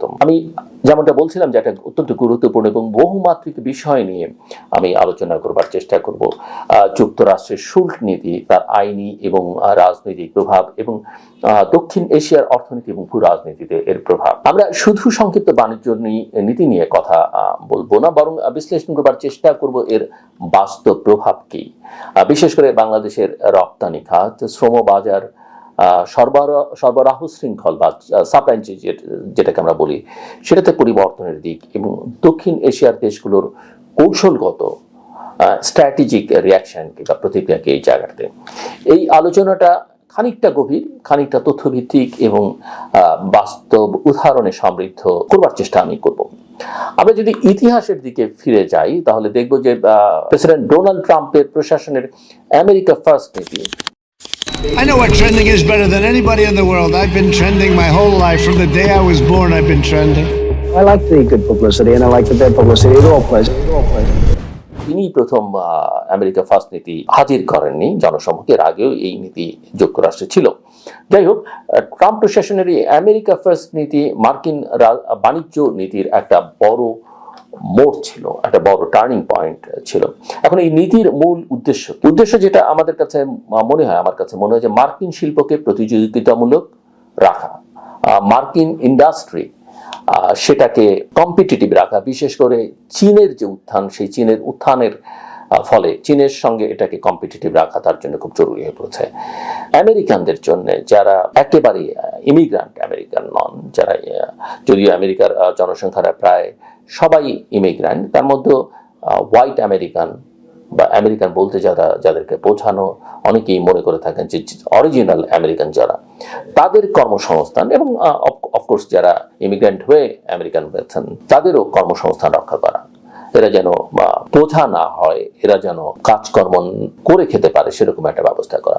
মাধ্যম। আমি যেমনটা বলছিলাম যে একটা অত্যন্ত গুরুত্বপূর্ণ এবং বহুমাত্রিক বিষয় নিয়ে আমি আলোচনা করবার চেষ্টা করব। যুক্তরাষ্ট্রের শুল্ক নীতি, তার আইনি এবং রাজনৈতিক প্রভাব এবং দক্ষিণ এশিয়ার অর্থনীতি এবং ভূ রাজনীতিতে এর প্রভাব। আমরা শুধু সংক্ষিপ্ত বাণিজ্য নীতি নিয়ে কথা বলবো না, বরং বিশ্লেষণ করবার চেষ্টা করব এর বাস্তব প্রভাব কি, বিশেষ করে বাংলাদেশের রপ্তানি খাত, শ্রম বাজার, সরবরাহ শৃঙ্খল বা সাপ্লাই চেইন যেটাকে আমরা বলি, সেটাতে পরিবর্তনের দিক এবং দক্ষিণ এশিয়ার দেশগুলোর কৌশলগত স্ট্র্যাটেজিক রিয়াকশন কিংবা প্রতিক্রিয়াকে এই জায়গাতে। এই আলোচনাটা খানিকটা গভীর, খানিকটা তথ্যভিত্তিক এবং বাস্তব উদাহরণে সমৃদ্ধ করবার চেষ্টা আমি করব। আমরা যদি ইতিহাসের দিকে ফিরে যাই তাহলে দেখব যে প্রেসিডেন্ট ডোনাল্ড ট্রাম্পের প্রশাসনের আমেরিকা ফার্স্ট নীতি। I know what trending is better than anybody in the world. I've been trending my whole life. From the day I was born, I've been trending. I like the good publicity and I like the bad publicity. It all plays. তিনি প্রথম America first নীতি হাজির করেননি জনসম্মুখে, এর আগেও এই নীতি যুক্তরাষ্ট্রে ছিল। যাই হোক, ট্রাম্প প্রশাসনের এই আমেরিকা ফার্স্ট নীতি মার্কিন বাণিজ্য নীতির একটা বড় মোড় ছিল, একটা বড় টার্নিং পয়েন্ট ছিল। এখন এই নীতির মূল উদ্দেশ্য যেটা আমাদের কাছে আমার কাছে মনে হয় যে মার্কিন শিল্পকে প্রতিযোগিতামূলক রাখা, মার্কিন ইন্ডাস্ট্রি সেটাকে কম্পিটিটিভ রাখা, বিশেষ করে চীনের যে উত্থান, সেই চীনের উত্থানের ফলে চীনের সঙ্গে এটাকে কম্পিটিটিভ রাখা তার জন্য খুব জরুরি হয়ে পড়েছে। আমেরিকানদের জন্য, যারা একেবারে ইমিগ্রান্ট আমেরিকান নন, যারা যদিও আমেরিকার জনসংখ্যারা প্রায় সবাই ইমিগ্রান্ট, তার মধ্যে হোয়াইট আমেরিকান বা আমেরিকান বলতে যাদেরকে বোঝানো, অনেকেই মনে করে থাকেন যে অরিজিনাল আমেরিকান যারা, তাদের কর্মসংস্থান এবং অফকোর্স যারা ইমিগ্রেন্ট হয়ে আমেরিকান হয়েছেন তাদেরও কর্মসংস্থান রক্ষা করা, এরা যেন বোঝা না হয়, এরা যেন কাজকর্ম করে খেতে পারে সেরকম একটা ব্যবস্থা করা।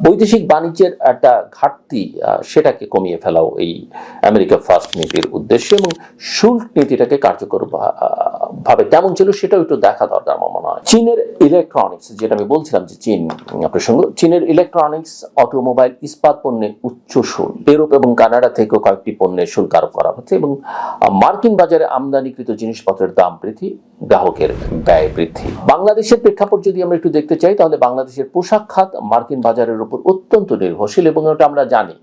বৈদেশিক বাণিজ্যের একটা ঘাটতি সেটাকে কমিয়ে ফেলাও এই আমেরিকা ফার্স্ট নীতির উদ্দেশ্য, এবং শুল্ক নীতিটাকে কার্যকর ভাবে কেমন ছিল সেটাও একটু দেখা দরকার আমার মনে হয়। চীনের ইলেকট্রনিক্স, যেটা আমি বলছিলাম যে প্রসঙ্গ, চীনের ইলেকট্রনিক্স, অটোমোবাইল, ইস্পাত পণ্যে উচ্চ শুল্ক, ইউরোপ এবং কানাডা থেকেও কয়েকটি পণ্যের শুল্ক আরোপ করা হচ্ছে, এবং মার্কিন বাজারে আমদানিকৃত জিনিসপত্রের দাম বৃদ্ধি, গ্রাহকের ব্যয় বৃদ্ধি। বাংলাদেশের প্রেক্ষাপট যদি আমরা একটু দেখতে চাই তাহলে বাংলাদেশের পোশাক খাত মার্কিন বাজারের উপর অত্যন্ত নির্ভরশীল, এবং এটা আমরা জানি।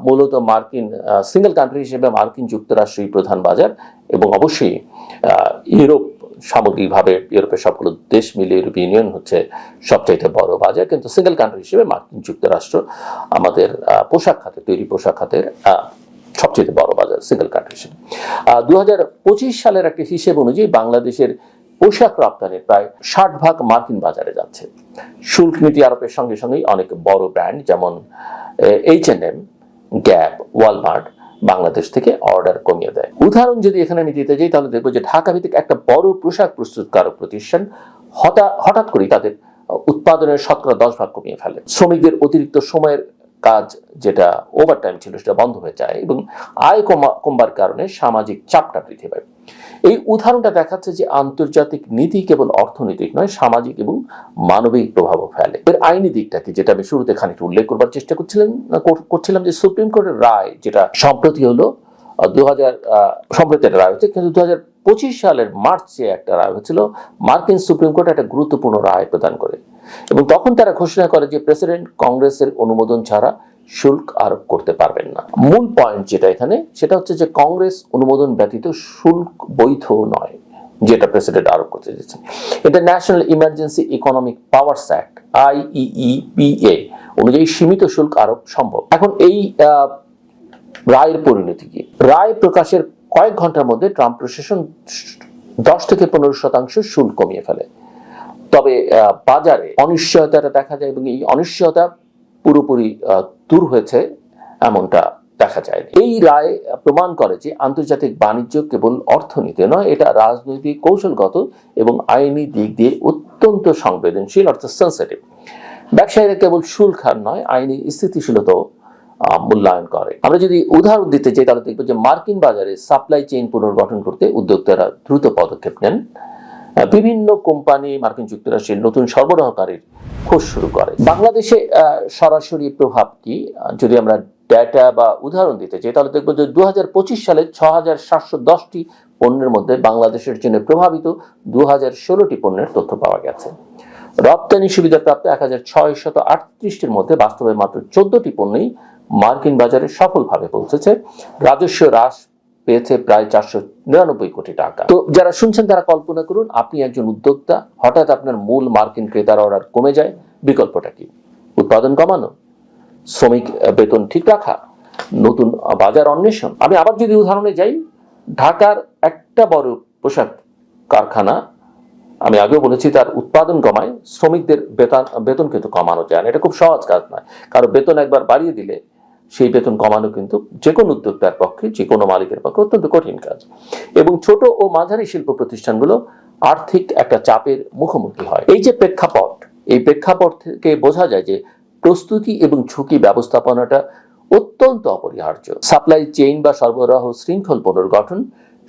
মূলত মার্কিন সিঙ্গেল কান্ট্রি হিসেবে মার্কিন যুক্তরাষ্ট্রই প্রধান বাজার, এবং অবশ্যই ইউরোপ সামগ্রিকভাবে ইউরোপের সবগুলো দেশ মিলে ইউরোপীয় ইউনিয়ন হচ্ছে সবচাইতে বড় বাজার, কিন্তু সিঙ্গেল কান্ট্রি হিসেবে মার্কিন যুক্তরাষ্ট্র আমাদের পোশাক খাতে, তৈরি পোশাক খাতের সবচেয়ে বড় বাজার সিঙ্গেল কান্ট্রি হিসেবে। 2025 সালের একটা হিসেব অনুযায়ী বাংলাদেশের পোশাক রপ্তানির প্রায় 60% মার্কিন বাজারে যাচ্ছে। শুল্ক নীতি আরোপের সঙ্গে সঙ্গেই অনেক বড় ব্র্যান্ড যেমন H&M, গ্যাপ, ওয়ালমার্ট বাংলাদেশ থেকে অর্ডার কমিয়ে দেয়। উদাহরণ যদি এখানে আমি দিতে যাই তাহলে দেখবো যে ঢাকা ভিত্তিক একটা বড় পোশাক প্রস্তুতকারক প্রতিষ্ঠান হঠাৎ করেই তাদের উৎপাদনের 10% কমিয়ে ফেলে। শ্রমিকদের অতিরিক্ত সময়ের কাজ, যেটা ওভারটাইম ছিল, সেটা বন্ধ হয়ে যায় এবং আয় কমবার কারণে সামাজিক চাপটা বৃদ্ধি পায়। এই উদাহরণটা দেখাচ্ছে যে আন্তর্জাতিক নীতি কেবল অর্থনৈতিক নয়, সামাজিক এবং মানবিক প্রভাবও ফেলে। এর আইনি দিকটাকে, যেটা আমি শুরুতে খানিকটা উল্লেখ করবার চেষ্টা করছিলাম যে সুপ্রিম কোর্টের রায়, যেটা সম্প্রতি হলো সম্প্রতি একটা রায় হচ্ছে, কিন্তু 2025 সালের মার্চে একটা রায় হচ্ছিল, মার্কিন সুপ্রিম কোর্ট একটা গুরুত্বপূর্ণ রায় প্রদান করে, এবং তখন তারা ঘোষণা করে যে প্রেসিডেন্ট কংগ্রেসের অনুমোদন ছাড়া শুল্ক আরোপ করতে পারবেন না। মূল পয়েন্ট যেটা এখানে, সেটা হচ্ছে যে কংগ্রেস অনুমোদন ব্যতীত শুল্ক বৈধ নয়, যেটা প্রেসিডেন্ট আরোপ করতে দিচ্ছেন। এটা national emergency economic powers act IEEPA অনুযায়ী সীমিত শুল্ক আরোপ সম্ভব। এখন এই রায়ের পরিণতি কি? রায় প্রকাশের কয়েক ঘন্টার মধ্যে ট্রাম্প প্রশাসন 10 থেকে 15% শুল্ক কমিয়ে ফেলে। তবে বাজারে অনিশ্চয়তাটা দেখা যায়, এবং এই অনিশ্চয়তা পুরোপুরি দূর হয়েছে এমনটা দেখা যায়। এই রায় প্রমাণ করে যে আন্তর্জাতিক বাণিজ্য কেবল অর্থনীতি নয়, এটা রাজনৈতিক, কৌশলগত এবং আইনি দিক দিয়ে অত্যন্ত সংবেদনশীল, অর্থাৎ সেন্সিটিভ। ব্যবসায়ীরা কেবল শুল্ক হার নয়, আইনি স্থিতিশীলতাও মূল্যায়ন করে। আমরা যদি উদাহরণ দিতে চাই তাহলে দেখব যে মার্কিন বাজারে সাপ্লাই চেইন পুনর্গঠন করতে উদ্যোক্তারা দ্রুত পদক্ষেপ নেন। বিভিন্ন কোম্পানি মার্কিন যুক্তরাষ্ট্রের নতুন সরবরাহকারীর খোঁজ শুরু করে। বাংলাদেশে সরাসরি প্রভাব কি, যদি আমরা ডেটা বা উদাহরণ দিতে চাই তাহলে দেখবো যে 2025 সালে 6,710টি পণ্যের মধ্যে বাংলাদেশের জন্য প্রভাবিত 2016টি পণ্যের তথ্য পাওয়া গেছে। রপ্তানি সুবিধাপ্রাপ্ত 1,638টির মধ্যে বাস্তবে মাত্র 14টি পণ্যই মার্কিন বাজারে সফলভাবে পৌঁছেছে। রাজস্ব হ্রাস পেয়েছে প্রায় 499 কোটি টাকা। তো যারা শুনছেন তারা কল্পনা করুন, আপনি একজন উদ্যোক্তা, হঠাৎ আপনার মূল মার্কিন ক্রেতার অর্ডার কমে যায়, বিকল্পটা কি? উৎপাদন কমানো, শ্রমিক বেতন ঠিক রাখা, নতুন বাজার অন্বেষণ। আমি আবার যদি উদাহরণে যাই, ঢাকার একটা বড় পোশাক কারখানা, আমি আগেও বলেছি, তার উৎপাদন কমায়, শ্রমিকদের বেতন কিন্তু কমানো যায় না। এটা খুব সহজ কাজ নয়, কারণ বেতন একবার বাড়িয়ে দিলে সেই বেতন কমানো কিন্তু যে কোনো উদ্যোক্তার পক্ষে, যে কোনো মালিকের পক্ষে অত্যন্ত কঠিন কাজ। এবং ছোট ও মাঝারি শিল্প প্রতিষ্ঠানগুলো আর্থিক একটা চাপের মুখোমুখি হয়। এই যে প্রেক্ষাপট, এই প্রেক্ষাপট থেকে বোঝা যায় যে প্রস্তুতি এবং ঝুঁকি ব্যবস্থাপনাটা অত্যন্ত অপরিহার্য। সাপ্লাই চেইন বা সরবরাহ শৃঙ্খল পুনর্গঠন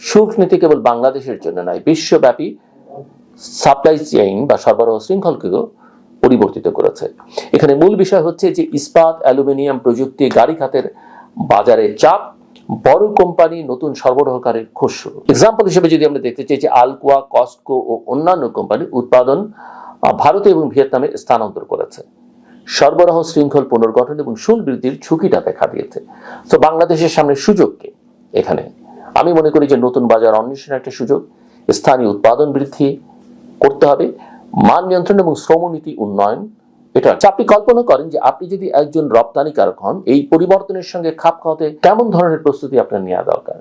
শুল্ক নীতি কেবল বাংলাদেশের জন্য নয়, বিশ্বব্যাপী সাপ্লাই চেইন বা সরবরাহ শৃঙ্খলকেও পরিবর্তিত করেছে। এখানে মূল বিষয় হচ্ছে যে ইস্পাত, অ্যালুমিনিয়াম, প্রযুক্তি, গাড়ি খাতের বাজারে চাপ, বড় কোম্পানি নতুন সরবরাহকারীর খোঁজ শুরু। এক্সাম্পল হিসেবে যদি আমরা দেখতে চাই যে আলকোয়া, কস্টকো ও অন্যান্য কোম্পানি উৎপাদন ভারতে এবং ভিয়েতনামে স্থানান্তর করেছে। সরবরাহ শৃঙ্খল পুনর্গঠন এবং শুল্ক বৃদ্ধির ঝুঁকিটা দেখা দিয়েছে। তো বাংলাদেশের সামনে সুযোগ কি? এখানে আমি মনে করি যে নতুন বাজার অন্বেষণের একটা সুযোগ, স্থানীয় উৎপাদন বৃদ্ধি করতে হবে, মান নিয়ন্ত্রণ এবং শ্রমনীতি উন্নয়ন। এটা আপনি কল্পনা করেন যে আপনি যদি একজন রপ্তানিকারক হন, এই পরিবর্তনের সঙ্গে খাপ খাওয়াতে কেমন ধরনের প্রস্তুতি আপনার নেওয়া দরকার?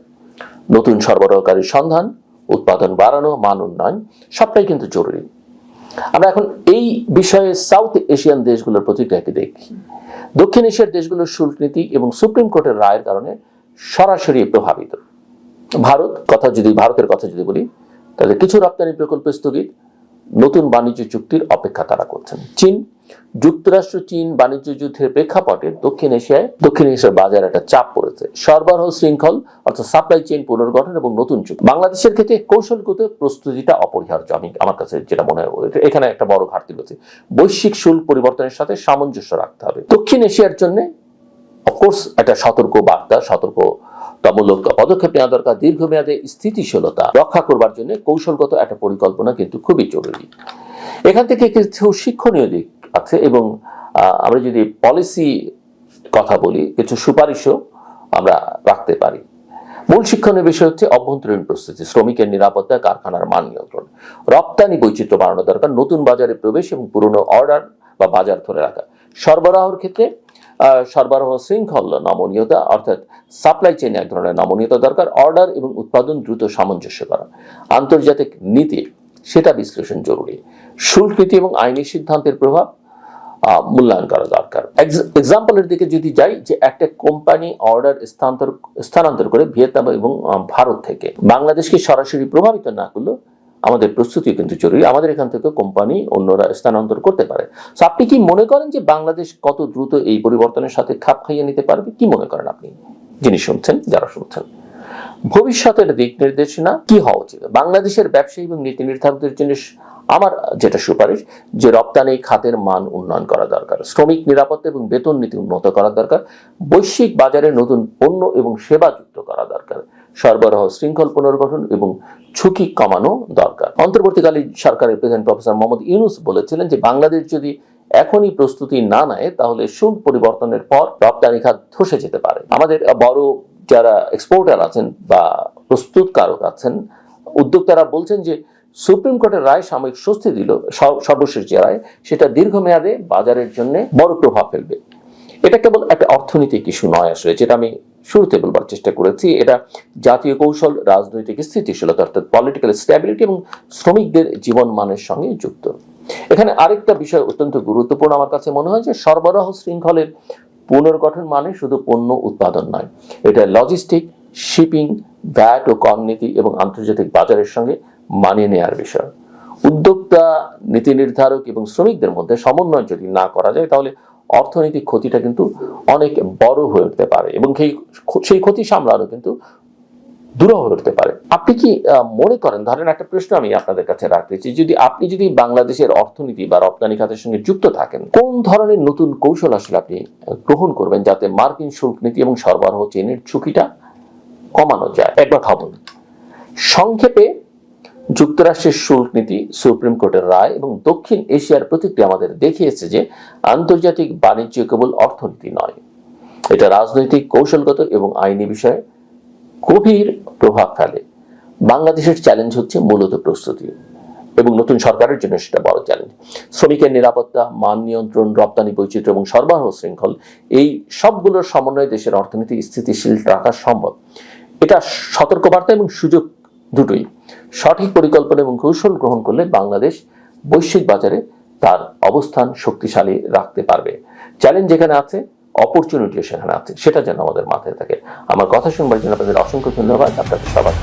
নতুন সরবরাহকারীর সন্ধান, উৎপাদন বাড়ানো, মান উন্নয়ন, সবটাই কিন্তু জরুরি। আমরা এখন এই বিষয়ে সাউথ এশিয়ান দেশগুলোর প্রতিক্রিয়াকে দেখি। দক্ষিণ এশিয়ার দেশগুলোর শুল্ক নীতি এবং সুপ্রিম কোর্টের রায়ের কারণে সরাসরি প্রভাবিত। ভারতের কথা যদি বলি, তাহলে কিছু রপ্তানি প্রকল্প স্থগিত, নতুন বাণিজ্য চুক্তির অপেক্ষা তারা করছেন। চীন, যুক্তরাষ্ট্র চীন বাণিজ্য যুদ্ধের প্রেক্ষাপটে দক্ষিণ এশিয়ার বাজারে একটা চাপ পড়েছে। সরবরাহ শৃঙ্খল অর্থাৎ সাপ্লাই চেইন পুনর্গঠন এবং নতুন চুক্তি। বাংলাদেশের ক্ষেত্রে কৌশলগত প্রস্তুতিটা অপরিহার্য। আমার কাছে যেটা মনে হয় এখানে একটা বড় ঘাটতি রয়েছে। বৈশ্বিক শুল্ক পরিবর্তনের সাথে সামঞ্জস্য রাখতে হবে। দক্ষিণ এশিয়ার জন্য অফকোর্স একটা সতর্কতামূলক পদক্ষেপ নেওয়া দরকার। দীর্ঘমেয়াদে স্থিতিশীলতা রক্ষা করবার জন্য কৌশলগত একটা পরিকল্পনা কিন্তু খুবই জরুরি। এখান থেকে কিছু শিক্ষণীয় দিক আছে এবং আমরা যদি পলিসি কথা বলি, কিছু সুপারিশও আমরা রাখতে পারি। মূল শিক্ষণীয় বিষয় হচ্ছে অভ্যন্তরীণ প্রস্তুতি, শ্রমিকের নিরাপত্তা, কারখানার মান নিয়ন্ত্রণ, রপ্তানি বৈচিত্র্য বাড়ানো দরকার, নতুন বাজারে প্রবেশ এবং পুরনো অর্ডার বা বাজার ধরে রাখা। সরবরাহের ক্ষেত্রে সরবরাহ শৃঙ্খল নমনীয়তা অর্থাৎ সাপ্লাই চেইনে এক ধরনের নমনীয়তা দরকার। অর্ডার এবং উৎপাদন দ্রুত সামঞ্জস্য করা। আন্তর্জাতিক নীতি, সেটা বিশ্লেষণ জরুরি। শুল্ক নীতি এবং আইনি সিদ্ধান্তের প্রভাব মূল্যায়ন করা দরকার। এক্সাম্পলের দিকে যদি যাই, যে একটা কোম্পানি অর্ডার স্থানান্তর করে ভিয়েতনাম এবং ভারত থেকে বাংলাদেশকে সরাসরি প্রভাবিত না করলেও আমাদের প্রস্তুতি কিন্তু জরুরি। আমাদের এখান থেকে কোম্পানি অন্যরা স্থানান্তর করতে পারে। তো আপনি কি মনে করেন যে বাংলাদেশ কত দ্রুত এই পরিবর্তনের সাথে খাপ খাইয়ে নিতে পারবে? কি মনে করেন আপনি, যিনি শুনছেন, যারা শুনছেন? ভবিষ্যতের দিক নির্দেশনা কি হওয়া উচিত? বাংলাদেশের ব্যবসায়ী এবং নীতি নির্ধারকদের জন্য আমার যেটা সুপারিশ, যে রপ্তানি খাতের মান উন্নয়ন করা দরকার, শ্রমিক নিরাপত্তা এবং বেতন নীতি উন্নত করা দরকার, বৈশ্বিক বাজারে নতুন পণ্য এবং সেবা যুক্ত করা দরকার, সরবরাহ শৃঙ্খল পুনর্গঠন এবং ঝুঁকি কমানো দরকার। অন্তর্বর্তীকালীন সরকারের প্রেসিডেন্ট প্রফেসর মোহাম্মদ ইউনূস বলেছিলেন যে বাংলাদেশ যদি এখনই প্রস্তুতি না নেয় তাহলে শুল্ক পরিবর্তনের পর রপ্তানি খাত ধসে যেতে পারে। আমাদের বড় যারা এক্সপোর্টার আছেন বা প্রস্তুতকারক আছেন, উদ্যোক্তারা বলছেন যে সুপ্রিম কোর্টের রায় সাময়িক স্বস্তি দিল, সর্বশেষ যে রায় সেটা দীর্ঘমেয়াদে বাজারের জন্য বড় প্রভাব ফেলবে। এটা কেবল একটা অর্থনৈতিক ইস্যু নয় আসলে, যেটা আমি শুরুতে বলবার চেষ্টা করেছি। এটা জাতীয় কৌশল, রাজনৈতিক স্থিতিশীলতা অর্থাৎ পলিটিক্যাল স্ট্যাবিলিটি এবং শ্রমিকদের জীবন মানের সঙ্গে যুক্ত। এখানে আরেকটা বিষয় অত্যন্ত গুরুত্বপূর্ণ আমার কাছে মনে হয়, যে সরবরাহ শৃঙ্খলের পুনর্গঠন মানে শুধু পণ্য উৎপাদন নয়, এটা লজিস্টিক, শিপিং, ভ্যাট ও কর নীতি এবং আন্তর্জাতিক বাজারের সঙ্গে মানিয়ে নেওয়ার বিষয়। উদ্যোক্তা, নীতি নির্ধারক এবং শ্রমিকদের মধ্যে সমন্বয় যদি না করা যায় তাহলে অর্থনৈতিক ক্ষতিটা কিন্তু অনেক বড় হয়ে উঠতে পারে এবং সেই ক্ষতি সামলানো কিন্তু দুরূহ হয়ে উঠতে পারে। আপনি কি মনে করেন, ধরেন একটা প্রশ্ন আমি আপনাদের কাছে রাখতেছি, আপনি যদি বাংলাদেশের অর্থনীতি বা রপ্তানি খাতের সঙ্গে যুক্ত থাকেন, কোন ধরনের নতুন কৌশল আসলে আপনি গ্রহণ করবেন যাতে মার্কিন শুল্ক নীতি এবং সরবরাহ চেইনের ঝুঁকিটা কমানো যায়? একবার ভাবুন। সংক্ষেপে, যুক্তরাষ্ট্রের শুল্ক নীতি, সুপ্রিম কোর্টের রায় এবং দক্ষিণ এশিয়ার প্রতিক্রিয়া আমাদের দেখিয়েছে যে আন্তর্জাতিক বাণিজ্য কেবল অর্থনীতি নয়, এটা রাজনৈতিক, কৌশলগত এবং আইনি বিষয়ে গভীর প্রভাব ফেলে। বাংলাদেশের চ্যালেঞ্জ হচ্ছে মূলত প্রস্তুতি, এবং নতুন সরকারের জন্য সেটা বড় চ্যালেঞ্জ। শ্রমিকের নিরাপত্তা, মান নিয়ন্ত্রণ, রপ্তানি বৈচিত্র্য এবং সরবরাহ শৃঙ্খল, এই সবগুলোর সমন্বয়ে দেশের অর্থনীতি স্থিতিশীল রাখা সম্ভব। এটা সতর্কবার্তা এবং সুযোগ দুটোই। সঠিক পরিকল্পনা এবং কৌশল গ্রহণ করলে বাংলাদেশ বৈশ্বিক বাজারে তার অবস্থান শক্তিশালী রাখতে পারবে। চ্যালেঞ্জ যেখানে আছে, অপরচুনিটিও সেখানে আছে, সেটা যেন আমাদের মাথায় থাকে। আমার কথা শুনবার জন্য আপনাদের অসংখ্য ধন্যবাদ। আপনাদের সবার